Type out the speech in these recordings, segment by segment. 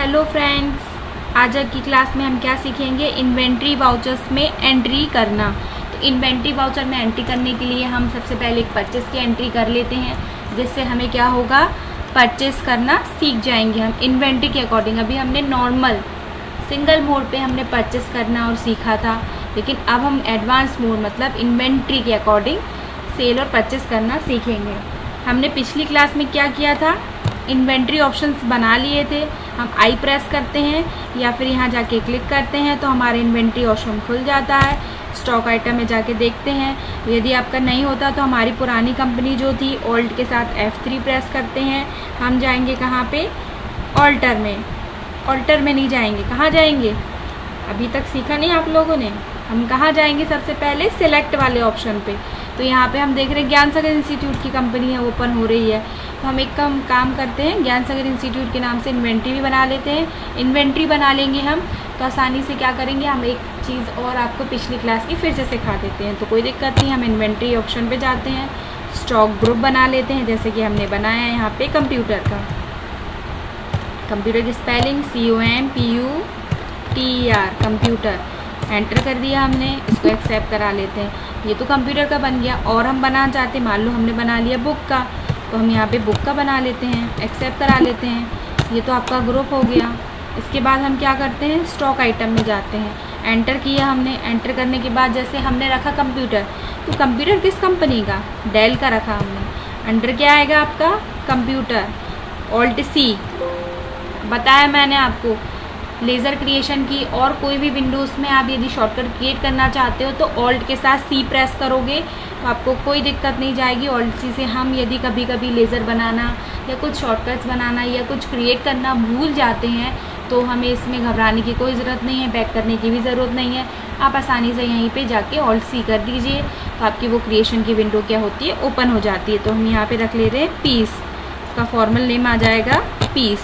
Hello friends, आज की class में हम क्या सीखेंगे, इन्वेंट्री वाउचर्स में एंट्री करना। तो इन्वेंट्री वाउचर में एंट्री करने के लिए हम सबसे पहले एक परचेस की एंट्री कर लेते हैं, जिससे हमें क्या होगा, परचेस करना सीख जाएंगे हम इन्वेंट्री के अकॉर्डिंग। अभी हमने नॉर्मल सिंगल मोड पे हमने परचेस करना और सीखा था, लेकिन अब हम एडवांस मोड मतलब इन्वेंट्री के अकॉर्डिंग सेल और परचेस करना सीखेंगे। हमने पिछली क्लास में क्या किया था, इन्वेंट्री ऑप्शंस बना लिए थे। हम आई प्रेस करते हैं या फिर यहाँ जाके क्लिक करते हैं तो हमारा इन्वेंट्री ऑप्शन खुल जाता है। स्टॉक आइटम में जाके देखते हैं। यदि आपका नहीं होता तो हमारी पुरानी कंपनी जो थी ऑल्ट के साथ F3 प्रेस करते हैं। हम जाएंगे कहाँ पे, ऑल्टर में। ऑल्टर में नहीं जाएंगे, कहाँ जाएंगे, अभी तक सीखा नहीं आप लोगों ने। हम कहाँ जाएंगे, सबसे पहले सिलेक्ट वाले ऑप्शन पे। तो यहाँ पे हम देख रहे हैं ज्ञान सागर इंस्टीट्यूट की कंपनी है, ओपन हो रही है। तो हम एक काम करते हैं, ज्ञान सागर इंस्टीट्यूट के नाम से इन्वेंट्री भी बना लेते हैं। इन्वेंट्री बना लेंगे हम तो आसानी से क्या करेंगे, हम एक चीज़ और आपको पिछली क्लास की फिर से सिखा देते हैं, तो कोई दिक्कत नहीं। हम इन्वेंट्री ऑप्शन पे जाते हैं, स्टॉक ग्रुप बना लेते हैं, जैसे कि हमने बनाया है यहाँ पे कंप्यूटर का। कंप्यूटर की स्पेलिंग COMPUTER, कंप्यूटर। एंटर कर दिया हमने, इसको एक्सेप्ट करा लेते हैं। ये तो कंप्यूटर का बन गया। और हम बनाना चाहते हैं, मान लो हमने बना लिया बुक का, तो हम यहाँ पे बुक का बना लेते हैं, एक्सेप्ट करा लेते हैं। ये तो आपका ग्रुप हो गया। इसके बाद हम क्या करते हैं, स्टॉक आइटम में जाते हैं। एंटर किया हमने, एंटर करने के बाद जैसे हमने रखा कंप्यूटर, तो कंप्यूटर किस कंपनी का, डेल का रखा हमने। अंडर क्या आएगा आपका, कंप्यूटर, ऑल्ट C बताया मैंने आपको लेज़र क्रिएशन की। और कोई भी विंडोज़ में आप यदि शॉर्टकट क्रिएट करना चाहते हो तो ऑल्ट के साथ C प्रेस करोगे तो आपको कोई दिक्कत नहीं जाएगी। ऑल्ट C से हम यदि कभी कभी लेज़र बनाना या कुछ शॉर्टकट्स बनाना या कुछ क्रिएट करना भूल जाते हैं तो हमें इसमें घबराने की कोई ज़रूरत नहीं है, बैक करने की भी ज़रूरत नहीं है। आप आसानी से यहीं पे जाके ऑल्ट C कर दीजिए तो आपकी वो क्रिएशन की विंडो क्या होती है, ओपन हो जाती है। तो हम यहाँ पे रख ले रहे हैं पीस, इसका फॉर्मल नेम आ जाएगा पीस।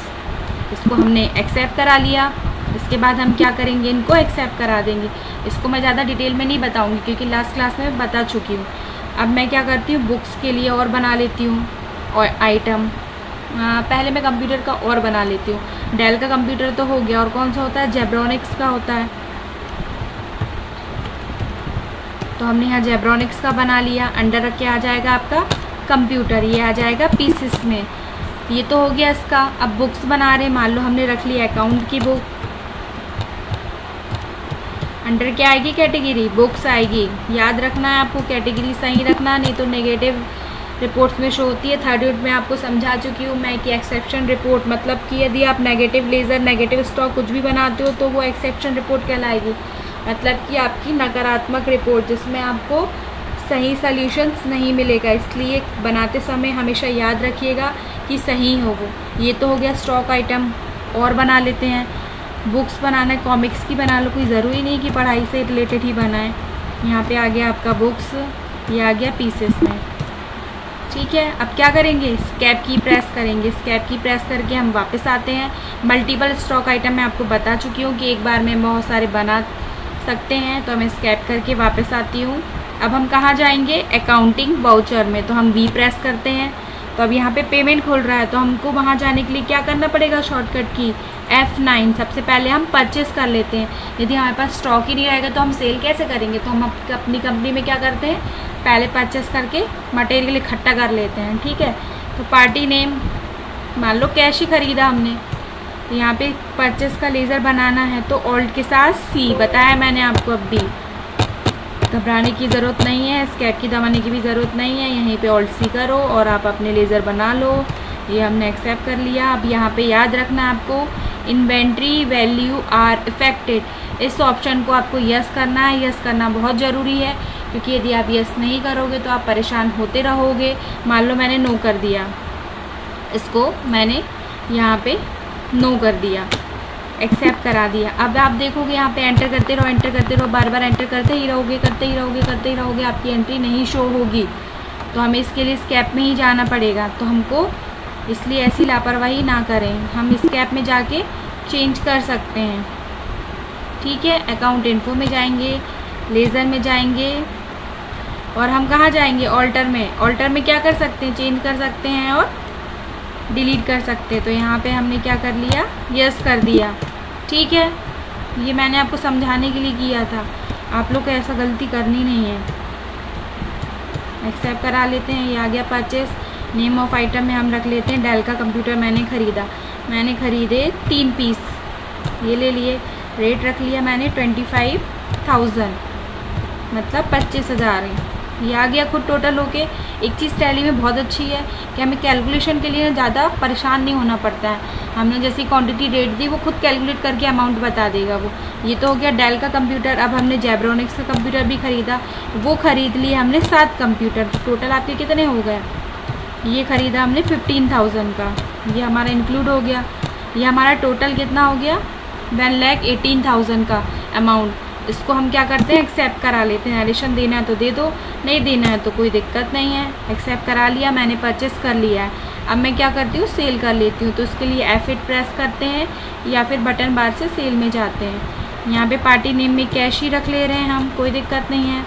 इसको हमने एक्सेप्ट करा लिया। इसके बाद हम क्या करेंगे, इनको एक्सेप्ट करा देंगे। इसको मैं ज़्यादा डिटेल में नहीं बताऊंगी क्योंकि लास्ट क्लास में बता चुकी हूँ। अब मैं क्या करती हूँ, बुक्स के लिए और बना लेती हूँ और आइटम। पहले मैं कंप्यूटर का और बना लेती हूँ। डेल का कंप्यूटर तो हो गया, और कौन सा होता है, जेब्रॉनिक्स का होता है। तो हमने यहाँ जेब्रॉनिक्स का बना लिया। अंडर रख के आ जाएगा आपका कंप्यूटर, ये आ जाएगा पीसेस में। ये तो हो गया इसका। अब बुक्स बना रहे, मान लो हमने रख लिया अकाउंट की बुक। अंडर क्या आएगी, कैटेगरी, बुक्स आएगी। याद रखना है आपको, कैटेगरी सही रखना, नहीं तो नेगेटिव रिपोर्ट्स में शो होती है। थर्ड यूनिट में आपको समझा चुकी हूँ मैं कि एक्सेप्शन रिपोर्ट मतलब कि यदि आप नेगेटिव लेज़र, नेगेटिव स्टॉक कुछ भी बनाते हो तो वो एक्सेप्शन रिपोर्ट कहलाएगी। मतलब कि आपकी नकारात्मक रिपोर्ट, जिसमें आपको सही सॉल्यूशंस नहीं मिलेगा। इसलिए बनाते समय हमेशा याद रखिएगा कि सही हो वो। ये तो हो गया स्टॉक आइटम। और बना लेते हैं, बुक्स बनाना है, कॉमिक्स की बना लो, कोई ज़रूरी नहीं कि पढ़ाई से रिलेटेड ही बनाए। यहाँ पे आ गया आपका बुक्स, ये आ गया पीसेस में। ठीक है, अब क्या करेंगे, स्केप की प्रेस करेंगे। स्केप की प्रेस करके हम वापस आते हैं। मल्टीपल स्टॉक आइटम मैं आपको बता चुकी हूँ कि एक बार में बहुत सारे बना सकते हैं, तो मैं स्केप करके वापस आती हूँ। अब हम कहाँ जाएंगे, अकाउंटिंग वाउचर में। तो हम V प्रेस करते हैं, तो अब यहाँ पे पेमेंट खुल रहा है। तो हमको वहाँ जाने के लिए क्या करना पड़ेगा, शॉर्टकट की F9। सबसे पहले हम परचेस कर लेते हैं। यदि हमारे पास स्टॉक ही नहीं रहेगा तो हम सेल कैसे करेंगे, तो हम अपनी कंपनी में क्या करते हैं, पहले परचेस करके मटेरियल इकट्ठा कर लेते हैं। ठीक है, तो पार्टी नेम, मान लो कैश ही खरीदा हमने, तो यहाँ पे परचेस का लेज़र बनाना है तो ऑल्ट के साथ C बताया मैंने आपको। अब भी घबराने की ज़रूरत नहीं है, स्केप की दबाने की भी ज़रूरत नहीं है। यहीं पे ऑल्ट C करो और आप अपने लेज़र बना लो। ये हमने एक्सेप्ट कर लिया। अब यहाँ पे याद रखना आपको, इन्वेंट्री वैल्यू आर इफेक्टेड, इस ऑप्शन को आपको यस करना है। यस करना बहुत ज़रूरी है क्योंकि यदि आप यस नहीं करोगे तो आप परेशान होते रहोगे। मान लो मैंने नो कर दिया, इसको मैंने यहाँ पे नो कर दिया, एक्सेप्ट करा दिया। अब आप देखोगे यहाँ पे एंटर करते रहो, एंटर करते रहो, बार बार एंटर करते ही रहोगे, करते ही रहोगे, करते ही रहोगे, आपकी एंट्री नहीं शो होगी। तो हमें इसके लिए स्केप में ही जाना पड़ेगा। तो हमको इसलिए ऐसी लापरवाही ना करें, हम स्केप में जाके चेंज कर सकते हैं। ठीक है, अकाउंट इन्फो में जाएंगे, लेज़र में जाएंगे और हम कहाँ जाएंगे, ऑल्टर में। ऑल्टर में क्या कर सकते हैं, चेंज कर सकते हैं और डिलीट कर सकते हैं। तो यहाँ पे हमने क्या कर लिया, यस कर दिया। ठीक है, ये मैंने आपको समझाने के लिए किया था, आप लोग को ऐसा गलती करनी नहीं है। एक्सेप्ट करा लेते हैं, ये आ गया परचेस। नेम ऑफ आइटम में हम रख लेते हैं डेल का कंप्यूटर मैंने खरीदे 3 पीस, ये ले लिए। रेट रख लिया मैंने 25,000, मतलब 25,000 है। ये आ गया खुद टोटल होके। एक चीज़ टैली में बहुत अच्छी है कि हमें कैलकुलेशन के लिए ज़्यादा परेशान नहीं होना पड़ता है। हमने जैसी क्वांटिटी रेट दी वो खुद कैलकुलेट करके अमाउंट बता देगा वो। ये तो हो गया डेल का कंप्यूटर। अब हमने जेब्रोनिक्स का कंप्यूटर भी ख़रीदा, वो ख़रीद लिए हमने 7 कंप्यूटर। टोटल आपके कितने हो गए, ये ख़रीदा हमने 15,000 का, ये हमारा इंक्लूड हो गया। ये हमारा टोटल कितना हो गया, 1,18,000 का अमाउंट। इसको हम क्या करते हैं, एक्सेप्ट करा लेते हैं। एडिशन देना है तो दे दो, नहीं देना है तो कोई दिक्कत नहीं है। एक्सेप्ट करा लिया, मैंने परचेस कर लिया है। अब मैं क्या करती हूँ, सेल कर लेती हूँ। तो उसके लिए F8 प्रेस करते हैं या फिर बटन बार से सेल में जाते हैं। यहाँ पे पार्टी नेम में कैश ही रख ले रहे हैं हम, कोई दिक्कत नहीं है।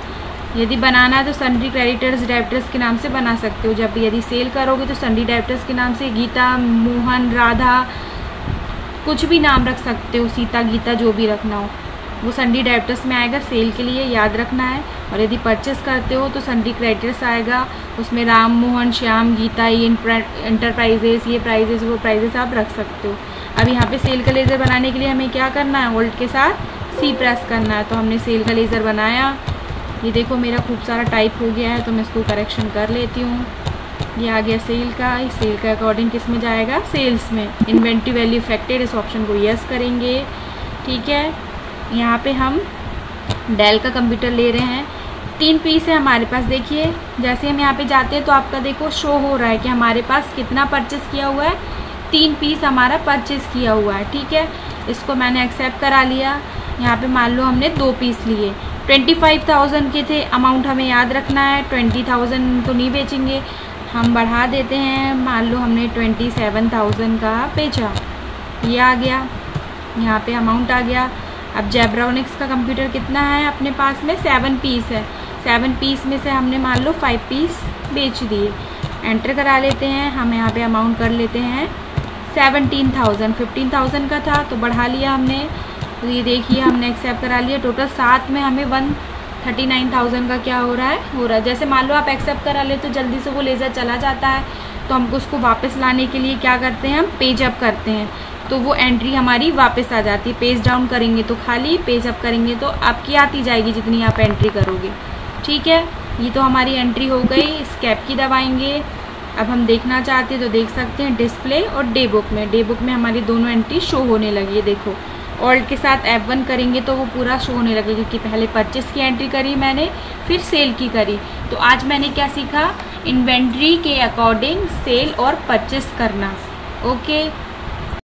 यदि बनाना है तो सन्ड्री क्रेडिटर्स डेबिटर्स के नाम से बना सकते हो। जब यदि सेल करोगे तो सन्ड्री डेबिटर्स के नाम से गीता, मोहन, राधा, कुछ भी नाम रख सकते हो, सीता, गीता, जो भी रखना हो वो सन्ड्री डेबिटर्स में आएगा। सेल के लिए याद रखना है। और यदि परचेस करते हो तो सन्ड्री क्रेडिटर्स आएगा, उसमें राम, मोहन, श्याम, गीता, ये इंटरप्राइजेस, ये प्राइजेस, वो प्राइजेस आप रख सकते हो। अब यहाँ पे सेल का लेज़र बनाने के लिए हमें क्या करना है, ऑल्ट के साथ C प्रेस करना है। तो हमने सेल का लेज़र बनाया। ये देखो मेरा खूब सारा टाइप हो गया है, तो मैं इसको करेक्शन कर लेती हूँ। ये आ गया सेल का। इस सेल का अकॉर्डिंग किस में जाएगा, सेल्स में। इन्वेंट्री वैल्यू इफेक्टेड, इस ऑप्शन को यस करेंगे। ठीक है, यहाँ पे हम डेल का कंप्यूटर ले रहे हैं, 3 पीस है हमारे पास। देखिए जैसे हम यहाँ पे जाते हैं तो आपका देखो शो हो रहा है कि हमारे पास कितना परचेस किया हुआ है, 3 पीस हमारा परचेस किया हुआ है। ठीक है, इसको मैंने एक्सेप्ट करा लिया। यहाँ पे मान लो हमने 2 पीस लिए, 25,000 के थे। अमाउंट हमें याद रखना है, 20,000 तो नहीं बेचेंगे, हम बढ़ा देते हैं। मान लो हमने 27,000 का बेचा, ये आ गया। यहाँ पे अमाउंट आ गया। अब जेब्रोनिक्स का कंप्यूटर कितना है अपने पास में, 7 पीस है। 7 पीस में से हमने मान लो 5 पीस बेच दिए। एंटर करा लेते हैं। हम यहाँ पे अमाउंट कर लेते हैं 17,000। 15,000 का था तो बढ़ा लिया हमने। तो ये देखिए हमने एक्सेप्ट करा लिया। टोटल 7 में हमें 139,000 का क्या हो रहा है। जैसे मान लो आप एक्सेप्ट करा ले तो जल्दी से वो लेज़र चला जाता है, तो हमको उसको वापस लाने के लिए क्या करते हैं, हम पेज अप करते हैं। तो वो एंट्री हमारी वापस आ जाती है। पेज डाउन करेंगे तो खाली, पेज अप करेंगे तो आपकी आती जाएगी जितनी आप एंट्री करोगे। ठीक है, ये तो हमारी एंट्री हो गई। स्केप की दबाएंगे। अब हम देखना चाहते हैं तो देख सकते हैं डिस्प्ले और डे बुक में। डे बुक में हमारी दोनों एंट्री शो होने लगी है। देखो ऑल्ट के साथ F1 करेंगे तो वो पूरा शो होने लगेगा, क्योंकि पहले परचेस की एंट्री करी मैंने, फिर सेल की करी। तो आज मैंने क्या सीखा, इन्वेंट्री के अकॉर्डिंग सेल और परचेस करना। ओके।